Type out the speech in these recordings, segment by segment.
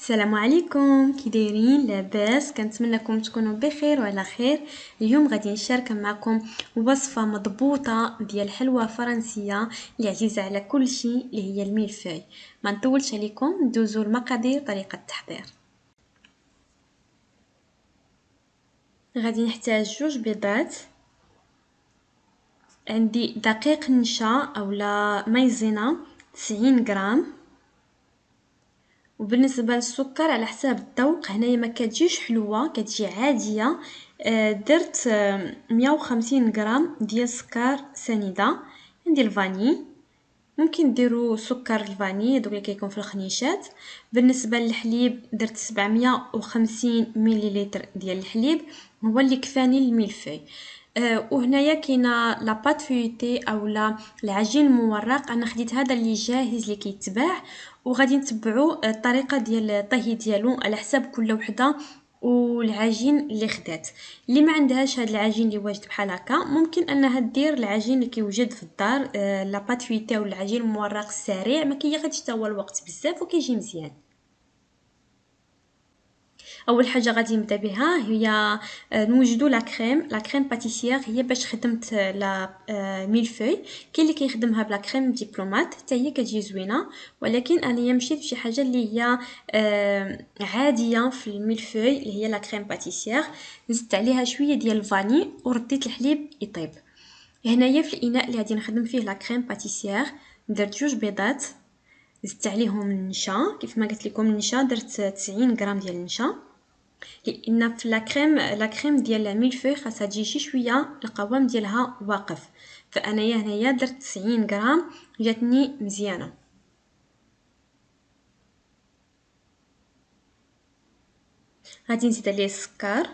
السلام عليكم، كي دايرين؟ لاباس؟ كنتمنىكم تكونوا بخير وعلى خير. اليوم غادي نشارك معكم وصفه مضبوطه ديال حلوه فرنسيه اللي عزيزه على كل شيء، اللي هي الميلفاي. ما نطولش عليكم، ندوزو المقادير طريقه التحضير. غادي نحتاج 2 بيضات، عندي دقيق نشا اولا مايزينا 90 غرام، وبالنسبه للسكر على حساب الذوق. هنايا ما كتجيش حلوه، كتجي عاديه. درت 150 غرام ديال سكر سنيده. عندي الفاني، ممكن ديروا سكر الفاني دوك اللي كيكون في الخنيشات. بالنسبه للحليب درت 750 مليلتر ديال الحليب، هو اللي كفاني الملفاي. وهنايا كاينه لا بات فيوتي اولا العجين المورق. انا خديت هذا اللي جاهز اللي كيتباع، وغادي نتبعوا الطريقه ديال الطهي ديالو على حساب كل وحده والعجين اللي خدات. اللي ما عندهاش هذا العجين اللي واجد بحال هكا، ممكن انها دير العجين اللي كيوجد في الدار، لا بات فيتي ولا العجين المورق السريع، ما كياخذش حتى هو الوقت بزاف وكيجي مزيان. اول حاجه غادي نبدا بها هي نوجدوا لا كريم باتيسير. هي باش خدمت لا ميلفوي. كاين اللي كيخدمها بلا كريم دبلومات حتى هي كتجي زوينه، ولكن انا مشيت بشي حاجه اللي هي عاديه في الميلفوي، اللي هي لا كريم باتيسير. زدت عليها شويه ديال الفاني ورديت الحليب يطيب. هنايا في الاناء اللي غادي نخدم فيه لا كريم باتيسير درت 2 بيضات، زدت عليهم النشا. كيف ما قلت لكم النشا درت 90 غرام ديال النشا، لان في لا كريم ديال ميلفوي خاصها تجي شي شويه القوام ديالها واقف. فانايا هنايا درت 90 غرام، جاتني مزيانه. غادي نزيد عليه السكر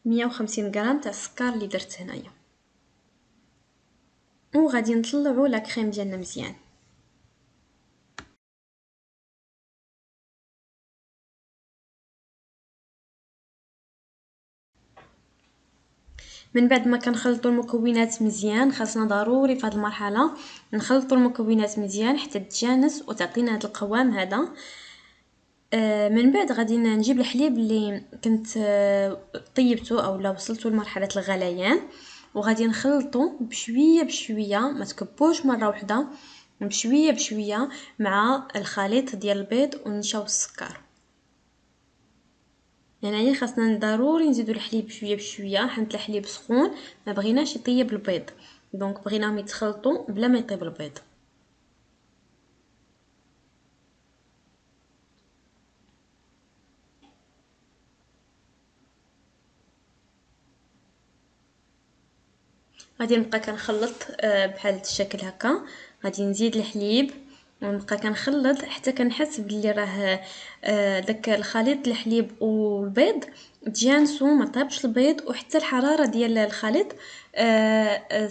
150 غرام تاع السكر اللي درت هنايا، وغادي نطلعوا لا كريم ديالنا مزيان. من بعد ما كنخلطوا المكونات مزيان، خاصنا ضروري في هذه المرحله نخلطوا المكونات مزيان حتى تجانس وتعطينا هذا القوام هذا. من بعد غادي نجيب الحليب اللي كنت طيبته او لا وصلته لمرحله الغليان، وغادي نخلطه بشويه بشويه، ما تكبوش مره واحده، بشويه بشويه مع الخليط ديال البيض والنشا والسكر. هنايا خاصنا ضروري نزيدو الحليب بشويه بشويه، حيت الحليب سخون ما بغيناش يطيب البيض، دونك بغيناهم يتخلطوا بلا ما يطيب البيض. غادي نبقى كنخلط بحال هاد الشكل هكا. غادي نزيد الحليب ونبقى كنخلط حتى كنحس بلي راه داك الخليط الحليب والبيض تجانسوا، ما طابش البيض، وحتى الحراره ديال الخليط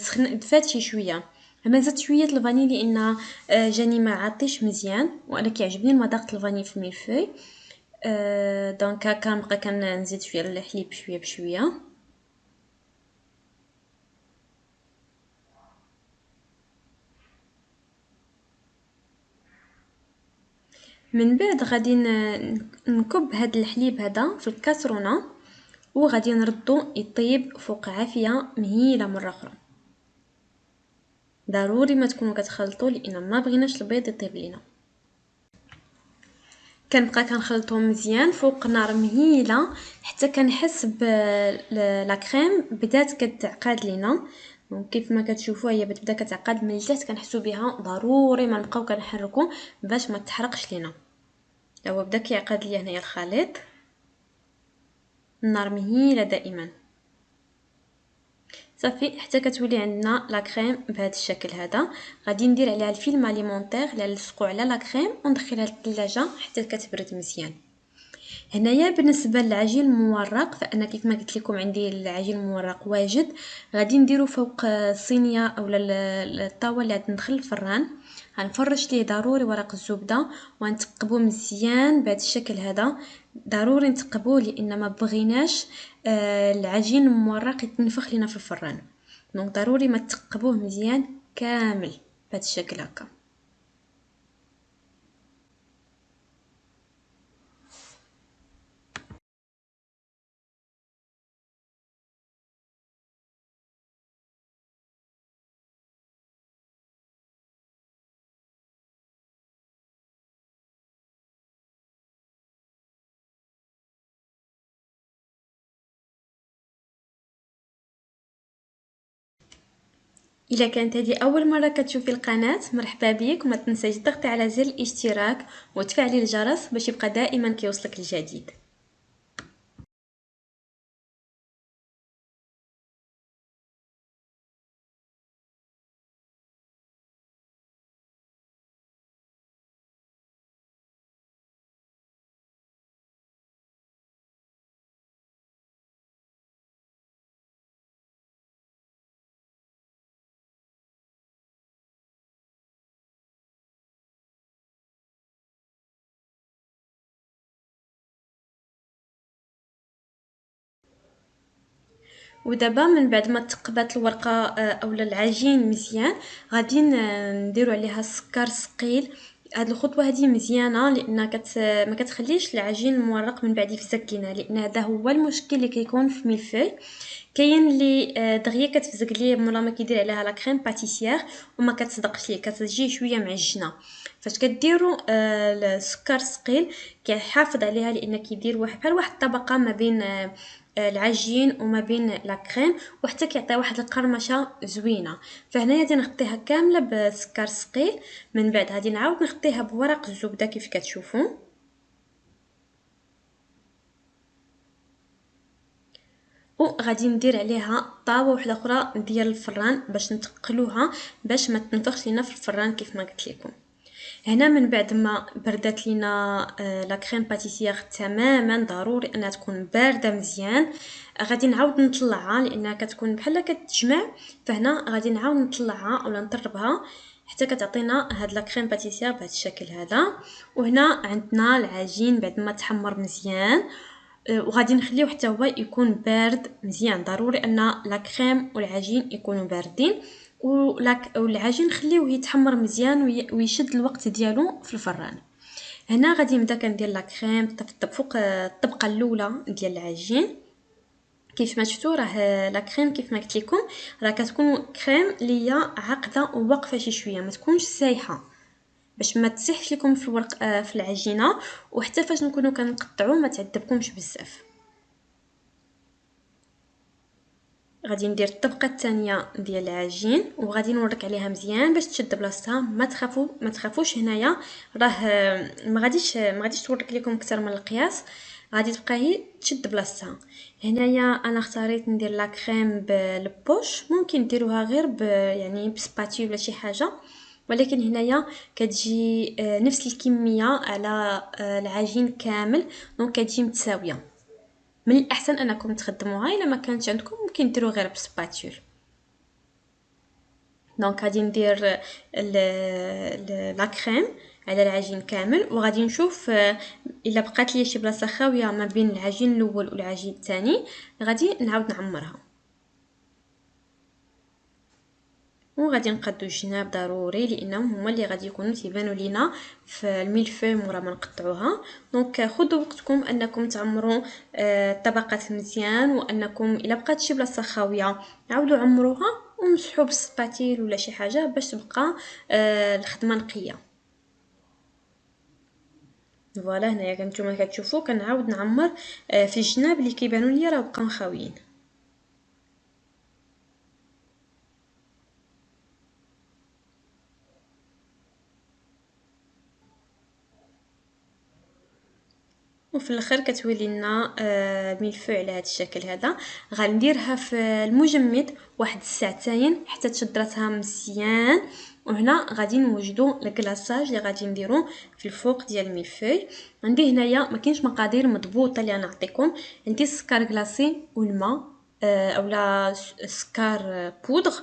سخن دفات شي شويه. انا زدت شويه الفاني لان جاني ما عطيش مزيان، وانا كيعجبني المذاق الفاني في الميلفوي. دونك كنبقى كنزيد شويه الحليب شويه بشويه. من بعد غادي نكب هاد الحليب هذا في الكاسرونه، وغادي نردو يطيب فوق عافيه مهيله مره اخرى. ضروري ما تكونوا كتخلطوا لان ما بغيناش البيض يطيب لينا. كنبقى كنخلطهم مزيان فوق نار مهيله حتى كنحس لا كريم بدات كتعقد لينا. دونك كيف ما كتشوفوا هي بتبدا كتعقد من الجهه كنحسوا بها. ضروري ما نبقاو كنحركوا باش ما تحرقش لينا. هو بدا كيعقد ليا هنايا الخليط. النار مهيله دائما صافي حتى كتولي عندنا لا كريم بهذا الشكل هذا. غادي ندير عليها الفيلم اليمونتير اللي نلصقو على لا كريم وندخلها للثلاجه حتى كتبرد مزيان. هنايا بالنسبه للعجين المورق، فانا كيف ما قلت لكم عندي العجين المورق واجد. غادي نديرو فوق الصينيه اولا الطاوه اللي غادي ندخل الفران. غنفرش ليه ضروري ورق الزبده ونتقبوه مزيان بهذا الشكل هذا. ضروري نتقبوه لان ما بغيناش العجين المورق يتنفخ لينا في الفران. دونك ضروري ما تقبوه مزيان كامل بهذا الشكل هكا. اذا كانت هذه اول مره كتشوفي القناه، مرحبا بك، وما تنسيش تضغطي على زر الاشتراك وتفعلي الجرس باش يبقى دائما كيوصلك الجديد. ودابا من بعد ما تقبات الورقه اولا العجين مزيان، غادي نديرو عليها السكر ثقيل. هاد الخطوه هذه مزيانه لان ما كتخليش العجين المورق من بعد يفزكينا، لان هذا هو المشكل اللي كيكون في ميلفي. كاين اللي دغيا كتفزك ليه مولا ما كيدير عليها لا كريم باتيسيير وما كتصدقش ليه، كتجي شويه معجنه. فاش كديروا السكر ثقيل كيحافظ عليها، لان كيدير بحال واحد الطبقه ما بين العجين وما بين لا كريم، وحتى كيعطي واحد القرمشه زوينه. فهنايا غادي نغطيها كامله بسكر ثقيل، من بعد غادي نعاود نغطيها بورق الزبده كيف كتشوفوا. وغادي ندير عليها طاوه واحده اخرى ديال الفران باش نتقلوها باش ما تنفخش لينا في الفران كيف ما قلت لكم. هنا من بعد ما بردات لينا لا كريم باتيسيير تماما، ضروري انها تكون بارده مزيان. غادي نعاود نطلعها لانها كتكون بحال كتجمع، فهنا غادي نعاود نطلعها اولا نطربها حتى كتعطينا هاد لا كريم باتيسيير بهذا الشكل هذا. وهنا عندنا العجين بعد ما تحمر مزيان، وغادي نخليوه حتى هو يكون بارد مزيان. ضروري ان لا كريم والعجين يكونوا باردين، والعجين نخليوه يتحمر مزيان ويشد الوقت ديالو في الفران. هنا غادي نبدا كندير لا كريم طبطب فوق الطبقه الاولى ديال العجين. كيف ما شفتوا راه لا كريم كيف ما قلت لكم راه كتكون كريم اللي هي عاقده وواقفه شي شويه، ما تكونش سايحه باش ما تسيحش لكم في الورق في العجينه، وحتى فاش نكونوا كنقطعوا ما تعذبكمش بزاف. غادي ندير الطبقه الثانيه ديال العجين وغادي نورك عليها مزيان باش تشد بلاصتها. ما تخافوش هنايا، راه ما غاديش تورك لكم اكثر من القياس، غادي تبقى هي تشد بلاصتها. هنايا انا اختاريت ندير لا كريم بالبوش، ممكن ديروها غير يعني بسباتيو ولا شي حاجه، ولكن هنايا كتجي نفس الكميه على العجين كامل، دونك كتجي متساويه. من الاحسن انكم تخدموها، الا ما كانش عندكم ممكن ديروا غير بسباتول. دونك غادي ندير لا كريم على العجين كامل، وغادي نشوف الا بقات لي شي بلاصه خاويه ما بين العجين الاول والعجين الثاني، غادي نعاود نعمرها. وغادي نقادو الجناب ضروري لانهم هما اللي غادي يكونوا تيبانوا لينا في الملفي مورا ما نقطعوها. دونك خذوا وقتكم انكم تعمروا الطبقات مزيان، وانكم الا بقات شي بلاصه خاويه عاودوا عمروها ومسحوا بالسباتيل ولا شي حاجه باش تبقى الخدمه نقيه. فوالا هنايا كنتوما كتشوفوا كنعاود نعمر في الجناب اللي كيبانوا ليا راه بقاو خاويين. وفي الاخر كتولي لنا ملفو على هذا الشكل هذا. غنديرها في المجمد واحد الساعتين حتى تشد راسها مزيان. وهنا غادي نوجدوا الكلاصاج اللي غادي نديرو في الفوق ديال الملفي. عندي هنايا ما كاينش مقادير مضبوطه اللي نعطيكم، عندي السكر كلاصي والماء اولا سكر بودغ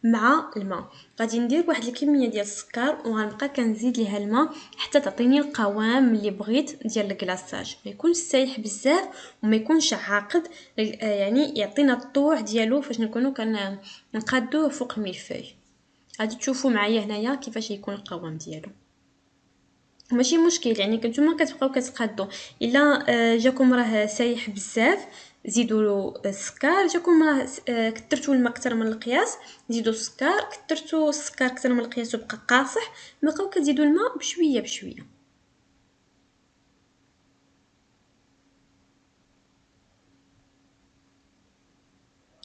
مع الماء. غادي ندير واحد الكميه ديال السكر وغنبقى كنزيد ليها الماء حتى تعطيني القوام اللي بغيت ديال الكلاصاج، ما يكونش سايح بزاف وما يكونش عاقد، يعني يعطينا الطوع ديالو فاش نكونوا كنقادوه فوق الملفاي. غادي تشوفوا معايا هنايا كيفاش يكون القوام ديالو. ماشي مشكل، يعني كنتوما كتبقاو كتقادوا. الا جاكم راه سايح بزاف زيدوا له السكر، جاكم راه كثرتوا الماء اكثر من القياس زيدوا السكر، كثرتوا السكر اكثر من القياس وبقى قاصح بقاو كتزيدوا الماء بشويه بشويه.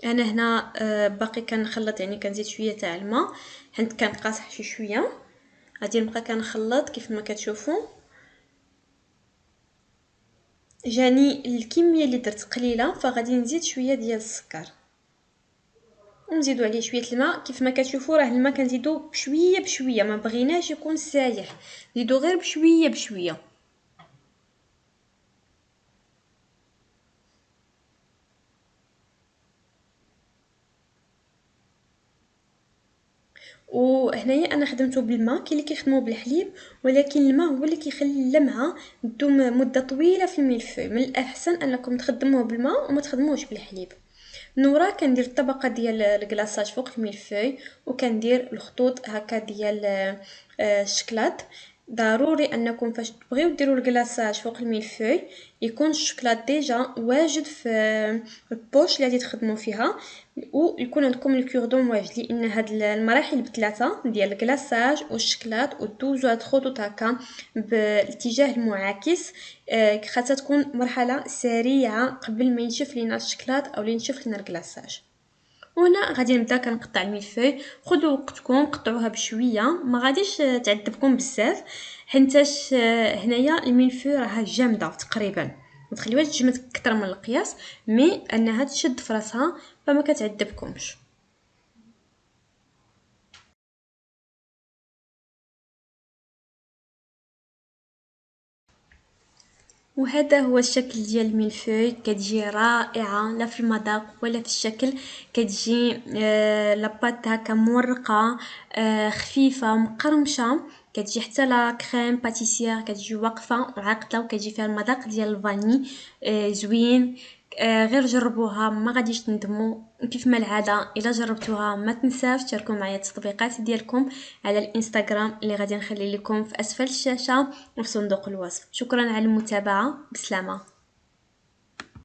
انا هنا باقي كنخلط، يعني كنزيد شويه تاع الماء حيت كان قاصح شي شويه. غادي نبقى كنخلط كيف ما كتشوفوا. جاني الكميه اللي درت قليله، فغادي نزيد شويه ديال السكر ونزيدوا عليه شويه الماء. كيف ما كتشوفوا راه الماء كنزيدو بشويه بشويه، ما بغيناش يكون سايح، زيدوا غير بشويه بشويه. وهنايا انا خدمته بالماء، كاين اللي كيخدموه بالحليب، ولكن الماء هو اللي يخلي اللمعه تدوم مده طويله في الملفوي. من الاحسن انكم تخدموه بالماء وما تخدموهش بالحليب. من ورا كندير الطبقه ديال الكلاصاج فوق الملفوي، وكندير الخطوط هكا ديال الشكلاط. ضروري انكم فاش تبغيو ديروا الكلاصاج فوق الملفوي يكون الشكلاط ديجا واجد في البوش اللي غادي تخدموا فيها، ويكون عندكم الكوردون واجد، لان هاد المراحل بثلاثه ديال الكلاصاج والشكلاط ودوزو هاد الخطوط هكا بالاتجاه المعاكس. خاصها تكون مرحله سريعه قبل ما ينشف لينا الشكلاط او ينشف لينا الكلاصاج. وهنا غادي نبدا كنقطع الملفاي. خذوا وقتكم، قطعوها بشويه، ما غاديش تعذبكم بزاف، حيتاش هنايا الملفاي راها جامده تقريبا، ما تخليوهاش تجمد اكثر من القياس، مي انها تشد في راسها فما كتعذبكمش. وهذا هو الشكل ديال الملفوي، كتجي رائعه لا في المذاق ولا في الشكل. كتجي لاباط هكا مورقه، خفيفه مقرمشه، كتجي حتى لا كريم باتيسير كتجي واقفه وعاقده، وكتجي فيها المذاق ديال الفاني زوين. غير جربوها ما غاديش تندموا. كيف ما العاده الا جربتوها ما تنساوش تشاركوا معايا التطبيقات ديالكم على الانستغرام اللي غادي نخلي لكم في اسفل الشاشه وفي صندوق الوصف. شكرا على المتابعه، بسلامه.